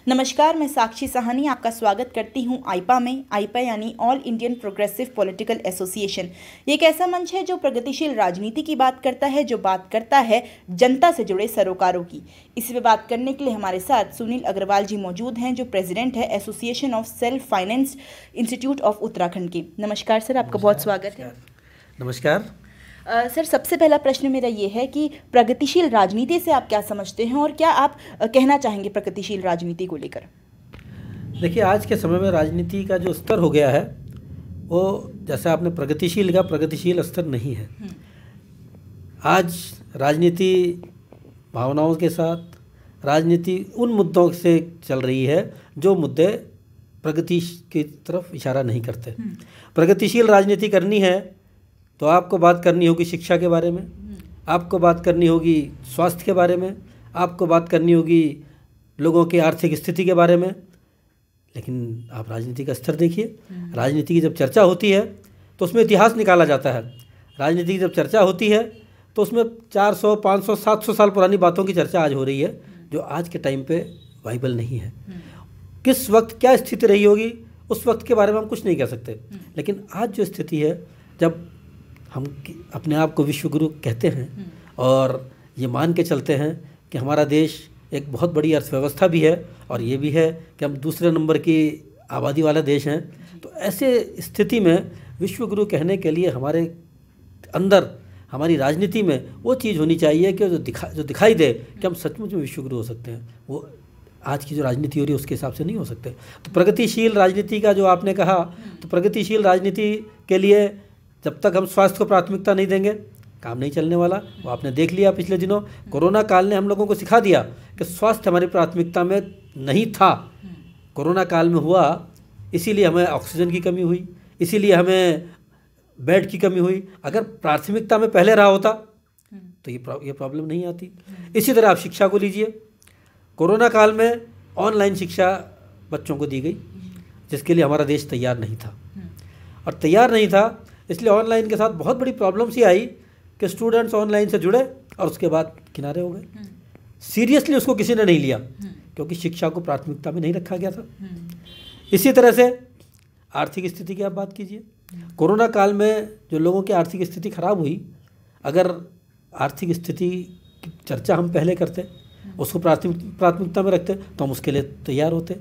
नमस्कार, मैं साक्षी साहनी आपका स्वागत करती हूं आईपा में। आईपा यानी all Indian progressive political association. ये एक ऐसा मंच है जो प्रगतिशील राजनीति की बात करता है, जो बात करता है जनता से जुड़े सरोकारों की। इस पे बात करने के लिए हमारे साथ सुनील अग्रवाल जी मौजूद हैं, जो प्रेसिडेंट है association of self finance institute of Uttarakhand के। नमस्कार सर, आपका बहुत स्वागत है। नमस्कार सर, सबसे पहला प्रश्न मेरा ये है कि प्रगतिशील राजनीति से आप क्या समझते हैं और क्या आप कहना चाहेंगे प्रगतिशील राजनीति को लेकर? देखिए, आज के समय में राजनीति का जो स्तर हो गया है वो, जैसा आपने प्रगतिशील का, प्रगतिशील स्तर नहीं है। आज राजनीति भावनाओं के साथ, राजनीति उन मुद्दों से चल रही है जो मुद्दे प्रगति की तरफ इशारा नहीं करते। प्रगतिशील राजनीति करनी है तो आपको बात करनी होगी शिक्षा के बारे में, आपको बात करनी होगी स्वास्थ्य के बारे में, आपको बात करनी होगी लोगों की आर्थिक स्थिति के बारे में। लेकिन आप राजनीति का स्तर देखिए। राजनीति की जब चर्चा होती है तो उसमें इतिहास निकाला जाता है। राजनीति की जब चर्चा होती है तो उसमें 400, 500, 700 साल पुरानी बातों की चर्चा आज हो रही है, जो आज के टाइम पे वाइबल नहीं है। किस वक्त क्या स्थिति रही होगी उस वक्त के बारे में हम कुछ नहीं कह सकते। लेकिन आज जो स्थिति है, जब हम अपने आप को विश्व गुरु कहते हैं और ये मान के चलते हैं कि हमारा देश एक बहुत बड़ी अर्थव्यवस्था भी है और ये भी है कि हम दूसरे नंबर की आबादी वाला देश हैं, तो ऐसे स्थिति में विश्व गुरु कहने के लिए हमारे अंदर, हमारी राजनीति में वो चीज़ होनी चाहिए कि जो दिखाई दे कि हम सचमुच में विश्व गुरु हो सकते हैं। वो आज की जो राजनीति हो रही है उसके हिसाब से नहीं हो सकते। तो प्रगतिशील राजनीति का जो आपने कहा, तो प्रगतिशील राजनीति के लिए जब तक हम स्वास्थ्य को प्राथमिकता नहीं देंगे काम नहीं चलने वाला। वो आपने देख लिया पिछले दिनों, कोरोना काल ने हम लोगों को सिखा दिया कि स्वास्थ्य हमारी प्राथमिकता में नहीं था। कोरोना काल में हुआ, इसीलिए हमें ऑक्सीजन की कमी हुई, इसीलिए हमें बेड की कमी हुई। अगर प्राथमिकता में पहले रहा होता तो ये प्रॉब्लम नहीं आती। इसी तरह आप शिक्षा को लीजिए। कोरोना काल में ऑनलाइन शिक्षा बच्चों को दी गई, जिसके लिए हमारा देश तैयार नहीं था। और तैयार नहीं था इसलिए ऑनलाइन के साथ बहुत बड़ी प्रॉब्लम्स ही आई कि स्टूडेंट्स ऑनलाइन से जुड़े और उसके बाद किनारे हो गए। सीरियसली उसको किसी ने नहीं लिया, क्योंकि शिक्षा को प्राथमिकता में नहीं रखा गया था। इसी तरह से आर्थिक स्थिति की आप बात कीजिए। कोरोना काल में जो लोगों की आर्थिक स्थिति खराब हुई, अगर आर्थिक स्थिति की चर्चा हम पहले करते, उसको प्राथमिकता में रखते, तो हम उसके लिए तैयार होते।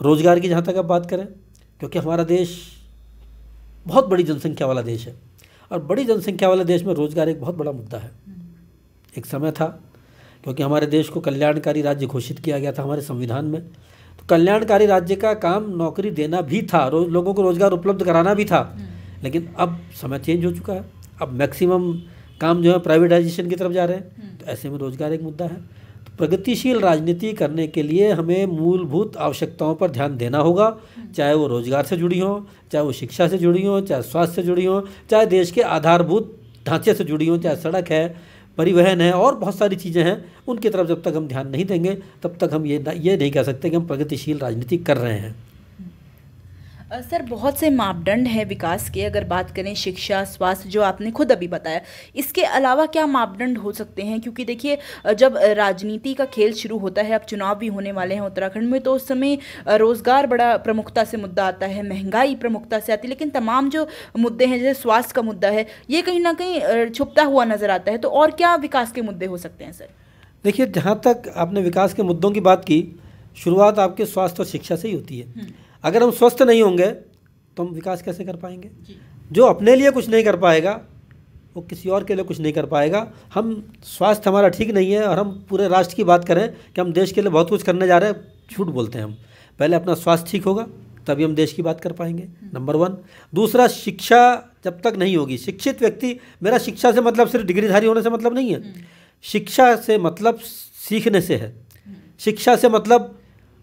रोजगार की जहाँ तक आप बात करें, क्योंकि हमारा देश बहुत बड़ी जनसंख्या वाला देश है और बड़ी जनसंख्या वाले देश में रोजगार एक बहुत बड़ा मुद्दा है। एक समय था, क्योंकि हमारे देश को कल्याणकारी राज्य घोषित किया गया था हमारे संविधान में, तो कल्याणकारी राज्य का काम नौकरी देना भी था, लोगों को रोजगार उपलब्ध कराना भी था। लेकिन अब समय चेंज हो चुका है। अब मैक्सिमम काम जो है प्राइवेटाइजेशन की तरफ जा रहे हैं, तो ऐसे में रोजगार एक मुद्दा है। तो प्रगतिशील राजनीति करने के लिए हमें मूलभूत आवश्यकताओं पर ध्यान देना होगा, चाहे वो रोजगार से जुड़ी हो, चाहे वो शिक्षा से जुड़ी हो, चाहे स्वास्थ्य से जुड़ी हो, चाहे देश के आधारभूत ढांचे से जुड़ी हो, चाहे सड़क है, परिवहन है और बहुत सारी चीज़ें हैं। उनकी तरफ जब तक हम ध्यान नहीं देंगे तब तक हम ये नहीं कह सकते कि हम प्रगतिशील राजनीति कर रहे हैं। सर, बहुत से मापदंड हैं विकास के। अगर बात करें शिक्षा, स्वास्थ्य, जो आपने खुद अभी बताया, इसके अलावा क्या मापदंड हो सकते हैं? क्योंकि देखिए, जब राजनीति का खेल शुरू होता है, अब चुनाव भी होने वाले हैं उत्तराखंड में, तो उस समय रोजगार बड़ा प्रमुखता से मुद्दा आता है, महंगाई प्रमुखता से आती है, लेकिन तमाम जो मुद्दे हैं, जैसे स्वास्थ्य का मुद्दा है, ये कहीं ना कहीं छुपता हुआ नजर आता है। तो और क्या विकास के मुद्दे हो सकते हैं सर? देखिए, जहाँ तक आपने विकास के मुद्दों की बात की, शुरुआत आपके स्वास्थ्य और शिक्षा से ही होती है। अगर हम स्वस्थ नहीं होंगे तो हम विकास कैसे कर पाएंगे? जो अपने लिए कुछ नहीं कर पाएगा वो किसी और के लिए कुछ नहीं कर पाएगा। हम स्वास्थ्य हमारा ठीक नहीं है और हम पूरे राष्ट्र की बात करें कि हम देश के लिए बहुत कुछ करने जा रहे हैं, झूठ बोलते हैं हम। पहले अपना स्वास्थ्य ठीक होगा तभी हम देश की बात कर पाएंगे, नंबर 1। दूसरा, शिक्षा जब तक नहीं होगी, शिक्षित व्यक्ति, मेरा शिक्षा से मतलब सिर्फ डिग्रीधारी होने से मतलब नहीं है। शिक्षा से मतलब सीखने से है। शिक्षा से मतलब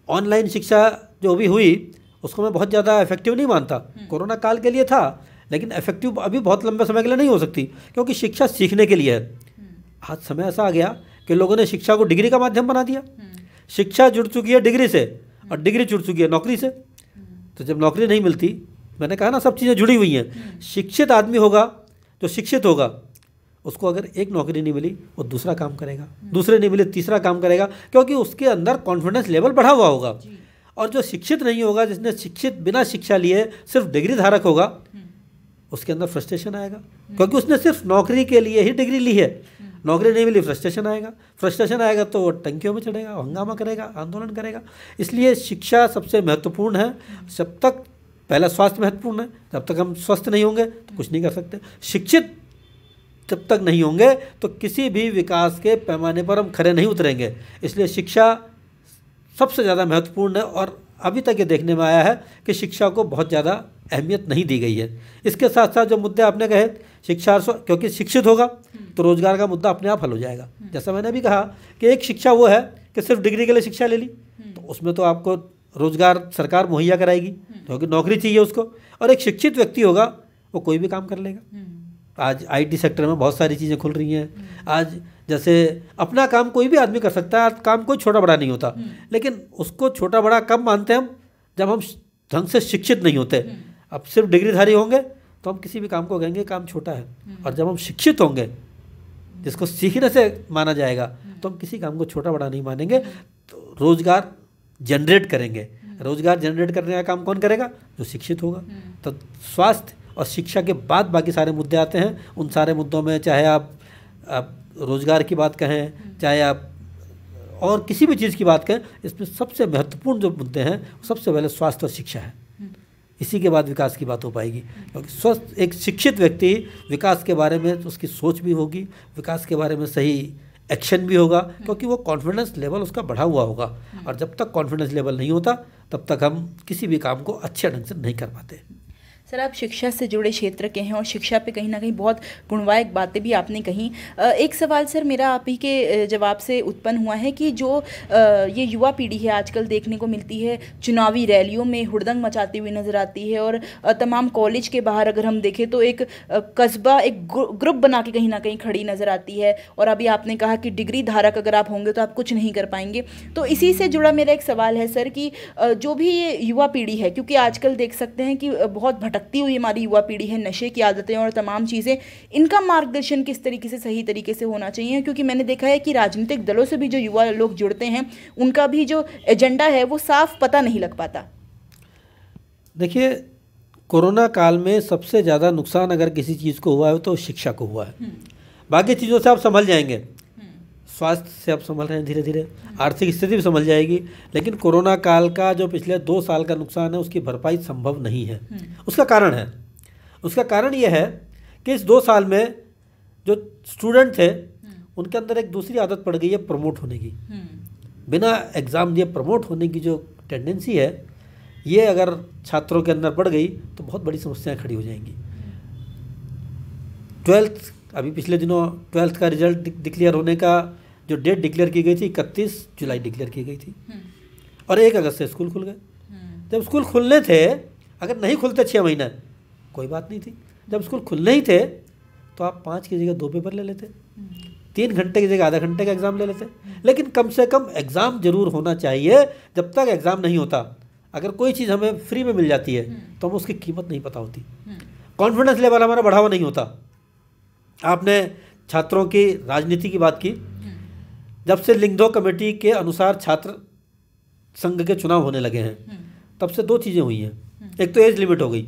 ऑनलाइन शिक्षा जो भी हुई उसको मैं बहुत ज़्यादा इफेक्टिव नहीं मानता। कोरोना काल के लिए था, लेकिन इफेक्टिव अभी बहुत लंबे समय के लिए नहीं हो सकती, क्योंकि शिक्षा सीखने के लिए है। आज समय ऐसा आ गया कि लोगों ने शिक्षा को डिग्री का माध्यम बना दिया। शिक्षा जुड़ चुकी है डिग्री से और डिग्री जुड़ चुकी है नौकरी से। तो जब नौकरी नहीं मिलती, मैंने कहा ना, सब चीज़ें जुड़ी हुई हैं। शिक्षित आदमी होगा, जो शिक्षित होगा, उसको अगर एक नौकरी नहीं मिली वो दूसरा काम करेगा, दूसरे नहीं मिले तीसरा काम करेगा, क्योंकि उसके अंदर कॉन्फिडेंस लेवल बढ़ा हुआ होगा। और जो शिक्षित नहीं होगा, जिसने शिक्षित बिना शिक्षा लिए सिर्फ डिग्री धारक होगा, उसके अंदर फ्रस्ट्रेशन आएगा, क्योंकि उसने सिर्फ नौकरी के लिए ही डिग्री ली है। नौकरी नहीं मिली, फ्रस्ट्रेशन आएगा, फ्रस्ट्रेशन आएगा तो वो टंकियों में चढ़ेगा, हंगामा करेगा, आंदोलन करेगा। इसलिए शिक्षा सबसे महत्वपूर्ण है। जब तक पहला स्वास्थ्य महत्वपूर्ण है, जब तक हम स्वस्थ नहीं होंगे तो कुछ नहीं कर सकते। शिक्षित जब तक नहीं होंगे तो किसी भी विकास के पैमाने पर हम खरे नहीं उतरेंगे। इसलिए शिक्षा सबसे ज़्यादा महत्वपूर्ण है। और अभी तक ये देखने में आया है कि शिक्षा को बहुत ज़्यादा अहमियत नहीं दी गई है। इसके साथ साथ जो मुद्दे आपने कहे, शिक्षा क्योंकि शिक्षित होगा तो रोजगार का मुद्दा अपने आप हल हो जाएगा। जैसा मैंने भी कहा कि एक शिक्षा वो है कि सिर्फ डिग्री के लिए शिक्षा ले ली तो उसमें तो आपको रोजगार सरकार मुहैया कराएगी, क्योंकि नौकरी चाहिए उसको। और एक शिक्षित व्यक्ति होगा वो कोई भी काम कर लेगा। आज आईटी सेक्टर में बहुत सारी चीज़ें खुल रही हैं। आज जैसे अपना काम कोई भी आदमी कर सकता है, काम कोई छोटा बड़ा नहीं होता, लेकिन उसको छोटा बड़ा कब मानते हैं हम, जब हम ढंग से शिक्षित नहीं होते। अब सिर्फ डिग्रीधारी होंगे तो हम किसी भी काम को कहेंगे काम छोटा है, और जब हम शिक्षित होंगे, जिसको सीखने से माना जाएगा, तो हम किसी काम को छोटा बड़ा नहीं मानेंगे, तो रोजगार जनरेट करेंगे। रोजगार जनरेट करने का काम कौन करेगा? जो शिक्षित होगा। तो स्वास्थ्य और शिक्षा के बाद बाकी सारे मुद्दे आते हैं। उन सारे मुद्दों में चाहे आप रोजगार की बात कहें, चाहे आप और किसी भी चीज़ की बात करें, इसमें सबसे महत्वपूर्ण जो मुद्दे हैं सबसे पहले स्वास्थ्य और शिक्षा है। इसी के बाद विकास की बात हो पाएगी, क्योंकि स्वस्थ एक शिक्षित व्यक्ति विकास के बारे में उसकी सोच भी होगी, विकास के बारे में सही एक्शन भी होगा, क्योंकि वो कॉन्फिडेंस लेवल उसका बढ़ा हुआ होगा। और जब तक कॉन्फिडेंस लेवल नहीं होता तब तक हम किसी भी काम को अच्छे ढंग से नहीं कर पाते। सर, आप शिक्षा से जुड़े क्षेत्र के हैं और शिक्षा पे कहीं ना कहीं बहुत गुणवायक बातें भी आपने कही। एक सवाल सर मेरा आप ही के जवाब से उत्पन्न हुआ है कि जो ये युवा पीढ़ी है आजकल देखने को मिलती है, चुनावी रैलियों में हुड़दंग मचाती हुई नज़र आती है, और तमाम कॉलेज के बाहर अगर हम देखें तो एक कस्बा, एक ग्रुप बना के कहीं ना कहीं खड़ी नज़र आती है। और अभी आपने कहा कि डिग्री धारक अगर आप होंगे तो आप कुछ नहीं कर पाएंगे। तो इसी से जुड़ा मेरा एक सवाल है सर कि जो भी ये युवा पीढ़ी है, क्योंकि आजकल देख सकते हैं कि बहुत भटकती हुई हमारी युवा पीढ़ी है, नशे की आदतें और तमाम चीज़ें, इनका मार्गदर्शन किस तरीके से सही तरीके से होना चाहिए? क्योंकि मैंने देखा है कि राजनीतिक दलों से भी जो युवा लोग जुड़ते हैं उनका भी जो एजेंडा है वो साफ पता नहीं लग पाता। देखिए, कोरोना काल में सबसे ज़्यादा नुकसान अगर किसी चीज़ को हुआ है तो शिक्षा को हुआ है। बाकी चीज़ों से आप संभल जाएंगे, स्वास्थ्य से आप संभल रहे हैं धीरे धीरे, आर्थिक स्थिति भी संभल जाएगी, लेकिन कोरोना काल का जो पिछले 2 साल का नुकसान है उसकी भरपाई संभव नहीं है। उसका कारण ये है कि इस 2 साल में जो स्टूडेंट थे उनके अंदर एक दूसरी आदत पड़ गई है प्रमोट होने की। बिना एग्ज़ाम दिए प्रमोट होने की जो टेंडेंसी है, ये अगर छात्रों के अंदर बढ़ गई तो बहुत बड़ी समस्याएं खड़ी हो जाएंगी। 12th अभी पिछले दिनों 12th का रिजल्ट डिक्लेयर होने का जो डेट डिक्लेयर की गई थी 31 जुलाई डिक्लेयर की गई थी, और 1 अगस्त से स्कूल खुल गए। जब स्कूल खुलने थे, अगर नहीं खुलते 6 महीने कोई बात नहीं थी, जब स्कूल खुलने ही थे तो आप 5 की जगह 2 पेपर ले लेते, 3 घंटे की जगह आधा घंटे का एग्ज़ाम ले लेते। लेकिन कम से कम एग्ज़ाम जरूर होना चाहिए। जब तक एग्ज़ाम नहीं होता, अगर कोई चीज़ हमें फ्री में मिल जाती है तो हम उसकी कीमत नहीं पता होती, कॉन्फिडेंस लेवल हमारा बढ़ावा नहीं होता। आपने छात्रों की राजनीति की बात की, जब से लिंगदो कमेटी के अनुसार छात्र संघ के चुनाव होने लगे हैं तब से 2 चीज़ें हुई हैं। एक तो एज लिमिट हो गई,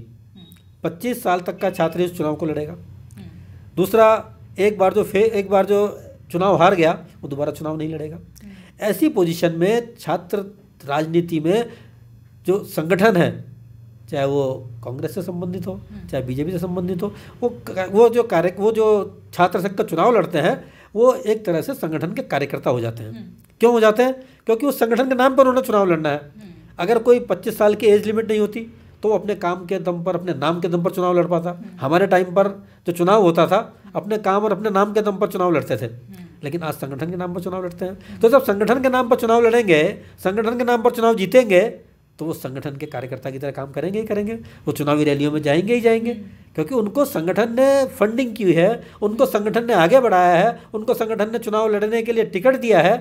25 साल तक का छात्र इस चुनाव को लड़ेगा। दूसरा, एक बार जो चुनाव हार गया वो दोबारा चुनाव नहीं लड़ेगा। ऐसी पोजीशन में छात्र राजनीति में जो संगठन है, चाहे वो कांग्रेस से संबंधित हो चाहे बीजेपी से संबंधित हो, वो जो छात्र संघ का चुनाव लड़ते हैं वो एक तरह से संगठन के कार्यकर्ता हो जाते हैं। क्यों हो जाते हैं? क्योंकि उस संगठन के नाम पर उन्हें चुनाव लड़ना है। अगर कोई 25 साल की एज लिमिट नहीं होती तो वो अपने काम के दम पर, अपने नाम के दम पर चुनाव लड़ पाता। हमारे टाइम पर जो चुनाव होता था अपने काम और अपने नाम के दम पर चुनाव लड़ते थे, लेकिन आज संगठन के नाम पर चुनाव लड़ते हैं। तो जब संगठन के नाम पर चुनाव लड़ेंगे, संगठन के नाम पर चुनाव जीतेंगे, तो वो संगठन के कार्यकर्ता की तरह काम करेंगे ही करेंगे। वो चुनावी रैलियों में जाएंगे ही जाएंगे, क्योंकि उनको संगठन ने फंडिंग की है, उनको संगठन ने आगे बढ़ाया है, उनको संगठन ने चुनाव लड़ने के लिए टिकट दिया है,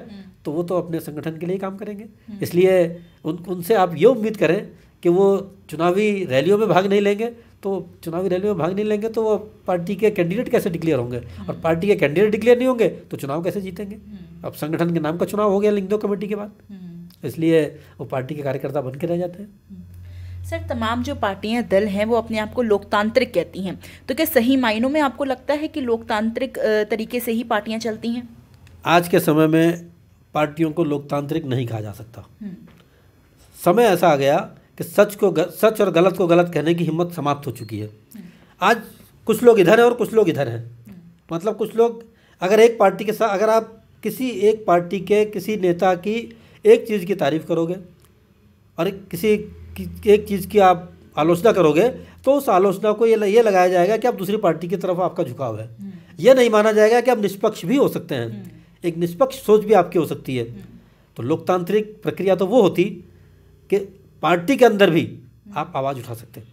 तो वो तो अपने संगठन के लिए ही काम करेंगे। इसलिए उनसे आप ये उम्मीद करें कि वो चुनावी रैलियों में भाग नहीं लेंगे तो चुनावी रैली में भाग नहीं लेंगे तो वो पार्टी के कैंडिडेट कैसे डिक्लेयर होंगे, और पार्टी के कैंडिडेट डिक्लेयर नहीं होंगे तो चुनाव कैसे जीतेंगे। अब संगठन के नाम का चुनाव हो गया लिंग दो कमेटी के बाद, इसलिए वो पार्टी के कार्यकर्ता बन के रह जाते हैं। सर, तमाम जो पार्टियां दल हैं वो अपने आप को लोकतांत्रिक कहती हैं, तो क्या सही मायनों में आपको लगता है कि लोकतांत्रिक तरीके से ही पार्टियां चलती हैं? आज के समय में पार्टियों को लोकतांत्रिक नहीं कहा जा सकता। समय ऐसा आ गया कि सच और गलत को गलत कहने की हिम्मत समाप्त हो चुकी है। आज कुछ लोग इधर हैं और कुछ लोग इधर हैं। मतलब कुछ लोग अगर एक पार्टी के साथ, अगर आप किसी एक पार्टी के किसी नेता की एक चीज़ की तारीफ़ करोगे और किसी एक चीज़ की आप आलोचना करोगे तो उस आलोचना को ये लगाया जाएगा कि आप दूसरी पार्टी की तरफ आपका झुकाव है। ये नहीं माना जाएगा कि आप निष्पक्ष भी हो सकते हैं, एक निष्पक्ष सोच भी आपकी हो सकती है। तो लोकतांत्रिक प्रक्रिया तो वो होती कि पार्टी के अंदर भी आप आवाज़ उठा सकते हैं।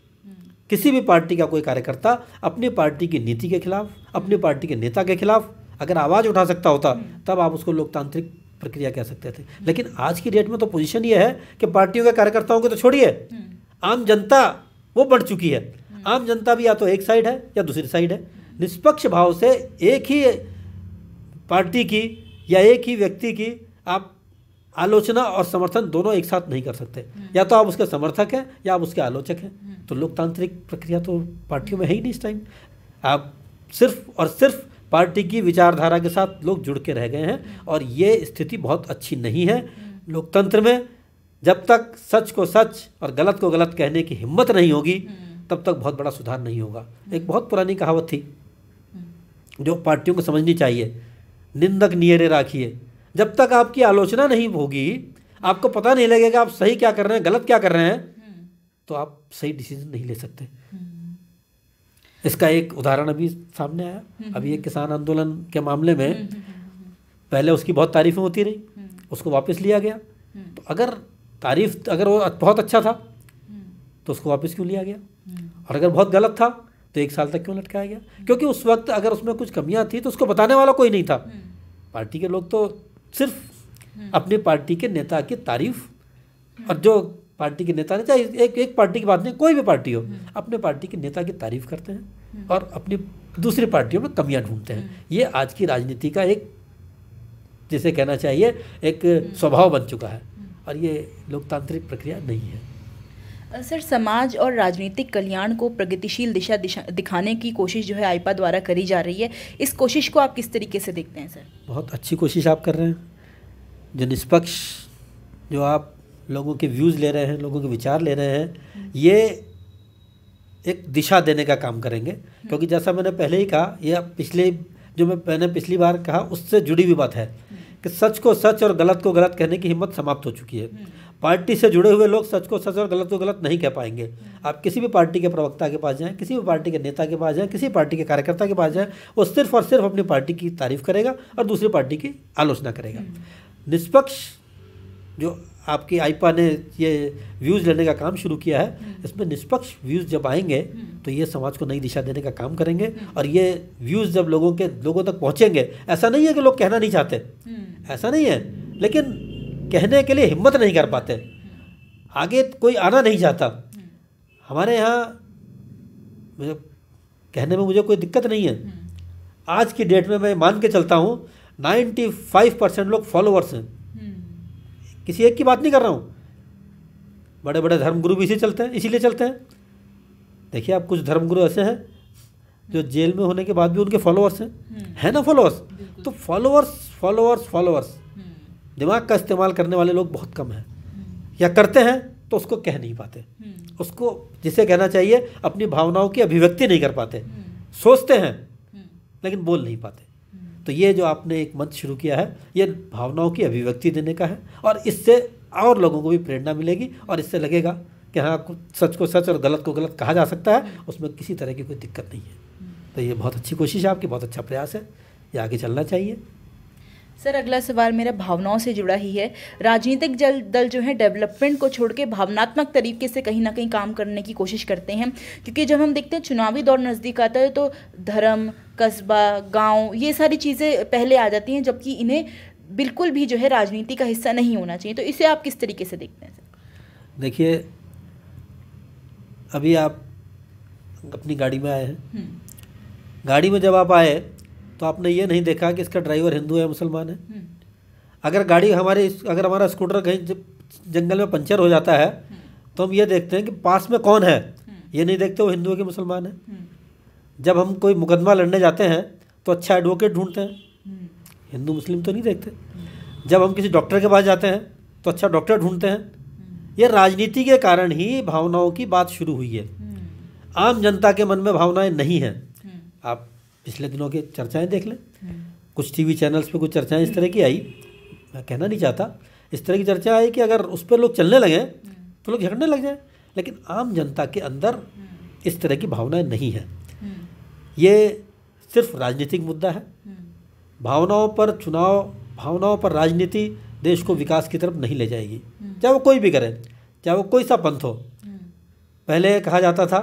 किसी भी पार्टी का कोई कार्यकर्ता अपनी पार्टी की नीति के खिलाफ, अपनी पार्टी के नेता के खिलाफ अगर आवाज़ उठा सकता होता तब आप उसको लोकतांत्रिक प्रक्रिया कह सकते थे। लेकिन आज की डेट में तो पोजीशन ये है कि पार्टियों के कार्यकर्ताओं को तो छोड़िए, आम जनता वो बढ़ चुकी है। आम जनता भी या तो एक साइड है या दूसरी साइड है। निष्पक्ष भाव से एक ही पार्टी की या एक ही व्यक्ति की आप आलोचना और समर्थन दोनों एक साथ नहीं कर सकते। या तो आप उसके समर्थक हैं या आप उसके आलोचक हैं। तो लोकतांत्रिक प्रक्रिया तो पार्टियों में है ही नहीं इस टाइम। आप सिर्फ और सिर्फ पार्टी की विचारधारा के साथ लोग जुड़ के रह गए हैं और ये स्थिति बहुत अच्छी नहीं है। लोकतंत्र में जब तक सच को सच और गलत को गलत कहने की हिम्मत नहीं होगी तब तक बहुत बड़ा सुधार नहीं होगा। एक बहुत पुरानी कहावत थी जो पार्टियों को समझनी चाहिए, निंदक नियरे राखिए। जब तक आपकी आलोचना नहीं होगी, आपको पता नहीं लगेगा आप सही क्या कर रहे हैं गलत क्या कर रहे हैं, तो आप सही डिसीजन नहीं ले सकते। इसका एक उदाहरण अभी सामने आया। अभी एक किसान आंदोलन के मामले में पहले उसकी बहुत तारीफें होती रही, उसको वापस लिया गया। तो अगर वो बहुत अच्छा था तो उसको वापस क्यों लिया गया, और अगर बहुत गलत था तो 1 साल तक क्यों लटकाया गया? क्योंकि उस वक्त अगर उसमें कुछ कमियां थी तो उसको बताने वाला कोई नहीं था। पार्टी के लोग तो सिर्फ अपनी पार्टी के नेता की तारीफ, और जो पार्टी के नेता ने, चाहे एक पार्टी की बात नहीं, कोई भी पार्टी हो, अपने पार्टी के नेता की तारीफ करते हैं और अपनी दूसरी पार्टियों में कमियां ढूंढते हैं। ये आज की राजनीति का एक, जिसे कहना चाहिए, एक स्वभाव बन चुका है और ये लोकतांत्रिक प्रक्रिया नहीं है। सर, समाज और राजनीतिक कल्याण को प्रगतिशील दिशा दिखाने की कोशिश जो है आईपा द्वारा करी जा रही है, इस कोशिश को आप किस तरीके से देखते हैं सर? बहुत अच्छी कोशिश आप कर रहे हैं। जो निष्पक्ष, जो आप लोगों के व्यूज़ ले रहे हैं, लोगों के विचार ले रहे हैं, ये एक दिशा देने का काम करेंगे। क्योंकि जैसा मैंने पहले ही कहा, यह मैंने पिछली बार कहा उससे जुड़ी हुई बात है कि सच को सच और गलत को गलत कहने की हिम्मत समाप्त हो चुकी है। पार्टी से जुड़े हुए लोग सच को सच और गलत को गलत नहीं कह पाएंगे। आप किसी भी पार्टी के प्रवक्ता के पास जाएं, किसी भी पार्टी के नेता के पास जाएं, किसी पार्टी के कार्यकर्ता के पास जाएं, वो सिर्फ और सिर्फ अपनी पार्टी की तारीफ करेगा और दूसरी पार्टी की आलोचना करेगा। निष्पक्ष जो आपकी आईपा ने ये व्यूज़ लेने का काम शुरू किया है, इसमें निष्पक्ष व्यूज़ जब आएंगे तो ये समाज को नई दिशा देने का काम करेंगे। और ये व्यूज़ जब लोगों तक पहुँचेंगे, ऐसा नहीं है कि लोग कहना नहीं चाहते, ऐसा नहीं है, लेकिन कहने के लिए हिम्मत नहीं कर पाते, आगे कोई आना नहीं चाहता। हमारे यहाँ कहने में मुझे कोई दिक्कत नहीं है। आज की डेट में मैं मान के चलता हूँ 95% लोग फॉलोअर्स हैं। किसी एक की बात नहीं कर रहा हूँ। बड़े बड़े धर्मगुरु भी इसीलिए चलते हैं। देखिए, आप कुछ धर्मगुरु ऐसे हैं जो जेल में होने के बाद भी उनके फॉलोअर्स हैं ना फॉलोअर्स। तो फॉलोअर्स दिमाग का इस्तेमाल करने वाले लोग बहुत कम हैं, या करते हैं तो उसको कह नहीं पाते, उसको जिसे कहना चाहिए अपनी भावनाओं की अभिव्यक्ति नहीं कर पाते। सोचते हैं लेकिन बोल नहीं पाते। तो ये जो आपने एक मंच शुरू किया है, ये भावनाओं की अभिव्यक्ति देने का है और इससे और लोगों को भी प्रेरणा मिलेगी और इससे लगेगा कि हाँ, सच को सच और गलत को गलत कहा जा सकता है, उसमें किसी तरह की कोई दिक्कत नहीं है। तो ये बहुत अच्छी कोशिश है आपकी, बहुत अच्छा प्रयास है, ये आगे चलना चाहिए। सर, अगला सवाल मेरा भावनाओं से जुड़ा ही है। राजनीतिक दल जो है डेवलपमेंट को छोड़ के भावनात्मक तरीके से कहीं ना कहीं काम करने की कोशिश करते हैं, क्योंकि जब हम देखते हैं चुनावी दौर नज़दीक आता है तो धर्म, कस्बा, गांव, ये सारी चीज़ें पहले आ जाती हैं, जबकि इन्हें बिल्कुल भी जो है राजनीति का हिस्सा नहीं होना चाहिए। तो इसे आप किस तरीके से देखते हैं सर? देखिए, अभी आप अपनी गाड़ी में आए हैं। गाड़ी में जब आप आए तो आपने ये नहीं देखा कि इसका ड्राइवर हिंदू है मुसलमान है। अगर अगर हमारा स्कूटर कहीं जंगल में पंचर हो जाता है तो हम ये देखते हैं कि पास में कौन है, ये नहीं देखते वो हिंदू है कि मुसलमान है। जब हम कोई मुकदमा लड़ने जाते हैं तो अच्छा एडवोकेट ढूंढते हैं, हिंदू मुस्लिम तो नहीं देखते। जब हम किसी डॉक्टर के पास जाते हैं तो अच्छा डॉक्टर ढूंढते हैं। ये राजनीति के कारण ही भावनाओं की बात शुरू हुई है। आम जनता के मन में भावनाएं नहीं हैं। आप पिछले दिनों की चर्चाएं देख लें, कुछ टीवी चैनल्स पे कुछ चर्चाएं इस तरह की आई, मैं कहना नहीं चाहता, इस तरह की चर्चा आई कि अगर उस पर लोग चलने लगें तो लोग झगड़ने लग जाएं। लेकिन आम जनता के अंदर इस तरह की भावनाएं नहीं हैं। ये सिर्फ राजनीतिक मुद्दा है। भावनाओं पर चुनाव, भावनाओं पर राजनीति देश को विकास की तरफ नहीं ले जाएगी, चाहे वो कोई भी करे, चाहे वो कोई सा पंथ हो। पहले कहा जाता था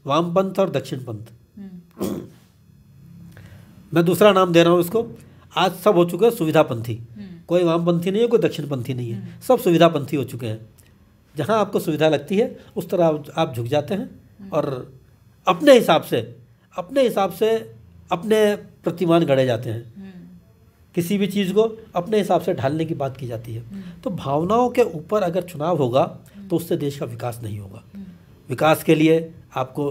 वामपंथ और दक्षिण पंथ, मैं दूसरा नाम दे रहा हूँ इसको। आज सब हो चुके हैं सुविधापंथी। कोई वामपंथी नहीं है, कोई दक्षिणपंथी नहीं है, सब सुविधापंथी हो चुके हैं। जहाँ आपको सुविधा लगती है उस तरह आप झुक जाते हैं और अपने हिसाब से अपने प्रतिमान गढ़े जाते हैं। किसी भी चीज़ को अपने हिसाब से ढालने की बात की जाती है। तो भावनाओं के ऊपर अगर चुनाव होगा तो उससे देश का विकास नहीं होगा। विकास के लिए आपको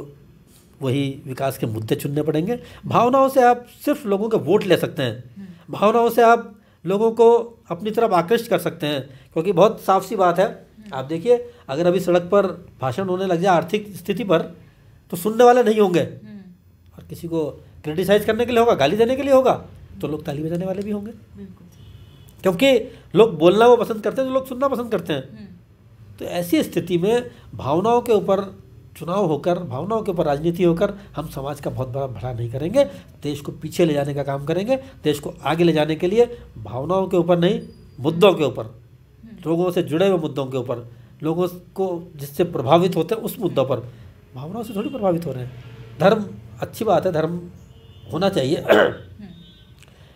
वही विकास के मुद्दे चुनने पड़ेंगे। भावनाओं से आप सिर्फ लोगों के वोट ले सकते हैं, भावनाओं से आप लोगों को अपनी तरफ आकृष्ट कर सकते हैं। क्योंकि बहुत साफ सी बात है, आप देखिए अगर अभी सड़क पर भाषण होने लग जाए आर्थिक स्थिति पर तो सुनने वाले नहीं होंगे, और किसी को क्रिटिसाइज करने के लिए होगा, गाली देने के लिए होगा तो लोग ताली बजाने वाले भी होंगे। क्योंकि लोग बोलना वो पसंद करते हैं तो लोग सुनना पसंद करते हैं। तो ऐसी स्थिति में भावनाओं के ऊपर चुनाव होकर, भावनाओं के ऊपर राजनीति होकर हम समाज का बहुत बड़ा भला नहीं करेंगे, देश को पीछे ले जाने का काम करेंगे। देश को आगे ले जाने के लिए भावनाओं के ऊपर नहीं, मुद्दों के ऊपर, लोगों से जुड़े हुए मुद्दों के ऊपर, लोगों को जिससे प्रभावित होते हैं उस मुद्दों पर। भावनाओं से थोड़ी प्रभावित हो रहे हैं। धर्म अच्छी बात है, धर्म होना चाहिए,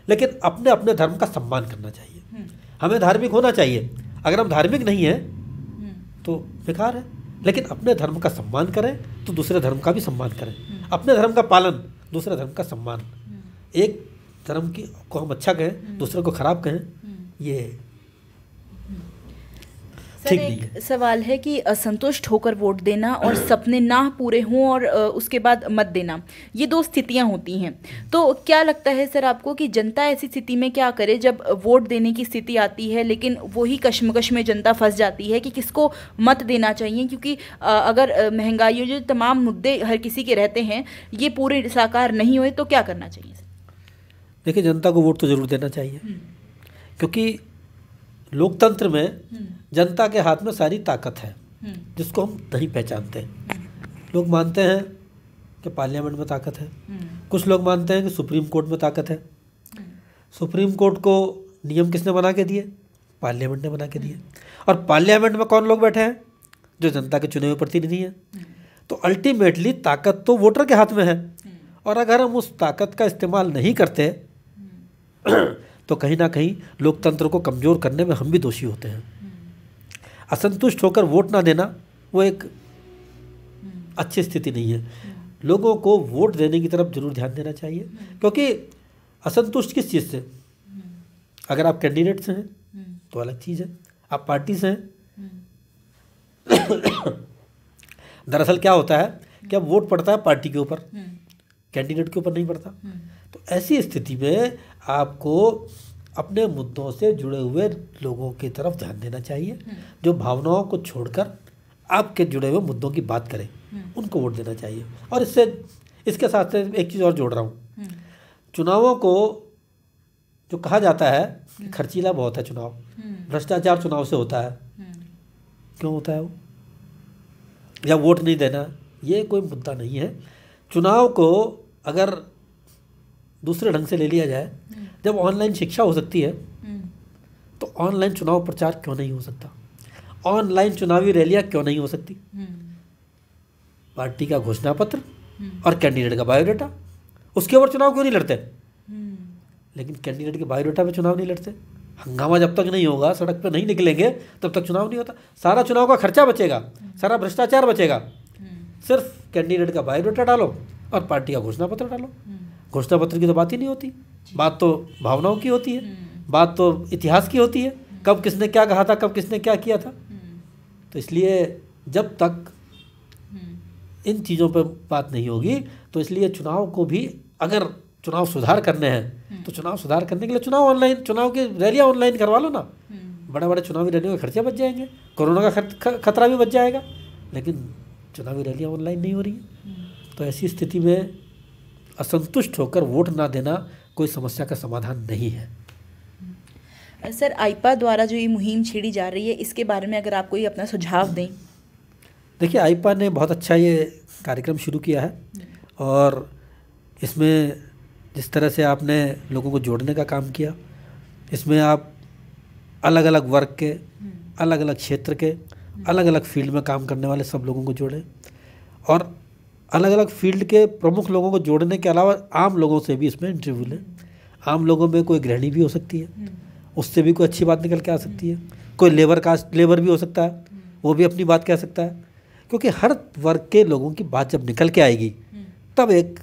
लेकिन अपने अपने धर्म का सम्मान करना चाहिए। हमें धार्मिक होना चाहिए। अगर हम धार्मिक नहीं हैं तो बेकार है। लेकिन अपने धर्म का सम्मान करें तो दूसरे धर्म का भी सम्मान करें। अपने धर्म का पालन, दूसरे धर्म का सम्मान। एक धर्म की को हम अच्छा कहें, दूसरे को खराब कहें, ये सर एक सवाल है कि असंतुष्ट होकर वोट देना और सपने ना पूरे हों और उसके बाद मत देना, ये दो स्थितियां होती हैं। तो क्या लगता है सर आपको कि जनता ऐसी स्थिति में क्या करे जब वोट देने की स्थिति आती है लेकिन वही कश्मकश में जनता फंस जाती है कि किसको मत देना चाहिए? क्योंकि अगर महंगाई जो तमाम मुद्दे हर किसी के रहते हैं ये पूरे साकार नहीं हुए तो क्या करना चाहिए? देखिए, जनता को वोट तो ज़रूर देना चाहिए, क्योंकि लोकतंत्र में जनता के हाथ में सारी ताकत है जिसको हम नहीं पहचानते। लोग मानते हैं कि पार्लियामेंट में ताकत है, कुछ लोग मानते हैं कि सुप्रीम कोर्ट में ताकत है। सुप्रीम कोर्ट को नियम किसने बना के दिए? पार्लियामेंट ने बना के दिए। और पार्लियामेंट में कौन लोग बैठे हैं? जो जनता के चुने हुए प्रतिनिधि हैं। तो अल्टीमेटली ताकत तो वोटर के हाथ में है, और अगर हम उस ताकत का इस्तेमाल नहीं करते तो कहीं ना कहीं लोकतंत्र को कमज़ोर करने में हम भी दोषी होते हैं। असंतुष्ट होकर वोट ना देना वो एक अच्छी स्थिति नहीं है। लोगों को वोट देने की तरफ जरूर ध्यान देना चाहिए, क्योंकि असंतुष्ट किस चीज़ से? अगर आप कैंडिडेट से हैं तो अलग चीज़ है, आप पार्टी से हैं। दरअसल क्या होता है कि अब वोट पड़ता है पार्टी के ऊपर, कैंडिडेट के ऊपर नहीं पड़ता। तो ऐसी स्थिति में आपको अपने मुद्दों से जुड़े हुए लोगों की तरफ ध्यान देना चाहिए, जो भावनाओं को छोड़कर आपके जुड़े हुए मुद्दों की बात करें, उनको वोट देना चाहिए। और इसके साथ से एक चीज़ और जोड़ रहा हूँ। चुनावों को जो कहा जाता है कि खर्चीला बहुत है चुनाव, भ्रष्टाचार चुनाव से होता है, क्यों होता है वो? या वोट नहीं देना, ये कोई मुद्दा नहीं है। चुनाव को अगर दूसरे ढंग से ले लिया जाए, जब ऑनलाइन शिक्षा हो सकती है तो ऑनलाइन चुनाव प्रचार क्यों नहीं हो सकता? ऑनलाइन चुनावी रैलियां क्यों नहीं हो सकती? पार्टी का घोषणा पत्र और कैंडिडेट का बायोडाटा, उसके ऊपर चुनाव क्यों नहीं लड़ते? लेकिन कैंडिडेट के बायोडाटा पे चुनाव नहीं लड़ते। हंगामा जब तक नहीं होगा, सड़क पे नहीं निकलेंगे, तब तक चुनाव नहीं होता। सारा चुनाव का खर्चा बचेगा, सारा भ्रष्टाचार बचेगा। सिर्फ कैंडिडेट का बायोडाटा डालो और पार्टी का घोषणा पत्र डालो। घोषणा पत्र की तो बात ही नहीं होती, बात तो भावनाओं की होती है, बात तो इतिहास की होती है, कब किसने क्या कहा था, कब किसने क्या किया था। तो इसलिए जब तक इन चीज़ों पर बात नहीं होगी, तो इसलिए चुनाव को भी, अगर चुनाव सुधार करने हैं तो चुनाव सुधार करने के लिए चुनाव की रैलियाँ ऑनलाइन करवा लो ना। बड़े बड़े चुनावी रैलियों के खर्चे बच जाएंगे, कोरोना का खतरा भी बच जाएगा, लेकिन चुनावी रैलियाँ ऑनलाइन नहीं हो रही हैं। तो ऐसी स्थिति में असंतुष्ट होकर वोट ना देना कोई समस्या का समाधान नहीं है। सर, आईपा द्वारा जो ये मुहिम छेड़ी जा रही है, इसके बारे में अगर आप कोई अपना सुझाव दें। देखिए, आईपा ने बहुत अच्छा ये कार्यक्रम शुरू किया है, और इसमें जिस तरह से आपने लोगों को जोड़ने का काम किया, इसमें आप अलग अलग वर्ग के, अलग अलग क्षेत्र के, अलग अलग फील्ड में काम करने वाले सब लोगों को जोड़ें, और अलग अलग फील्ड के प्रमुख लोगों को जोड़ने के अलावा आम लोगों से भी इसमें इंटरव्यू लें। आम लोगों में कोई गृहिणी भी हो सकती है, उससे भी कोई अच्छी बात निकल के आ सकती है, कोई लेबर भी हो सकता है, वो भी अपनी बात कह सकता है, क्योंकि हर वर्ग के लोगों की बात जब निकल के आएगी तब एक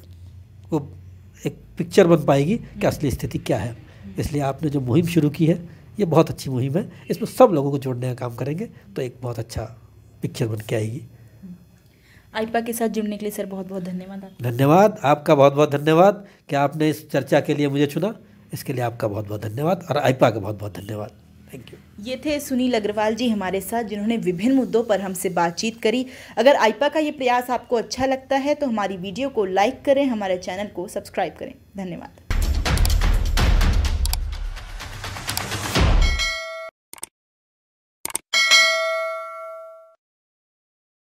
पिक्चर बन पाएगी कि असली स्थिति क्या है। इसलिए आपने जो मुहिम शुरू की है, ये बहुत अच्छी मुहिम है, इसमें सब लोगों को जोड़ने का काम करेंगे तो एक बहुत अच्छा पिक्चर बन के आएगी। आईपा के साथ जुड़ने के लिए सर बहुत बहुत धन्यवाद। धन्यवाद, आपका बहुत बहुत धन्यवाद कि आपने इस चर्चा के लिए मुझे चुना, इसके लिए आपका बहुत बहुत धन्यवाद, और आईपा का बहुत बहुत धन्यवाद। Thank you. ये थे सुनील अग्रवाल जी हमारे साथ, जिन्होंने विभिन्न मुद्दों पर हमसे बातचीत करी। अगर आईपा का ये प्रयास आपको अच्छा लगता है तो हमारी वीडियो को लाइक करें, हमारे चैनल को सब्सक्राइब करें। धन्यवाद।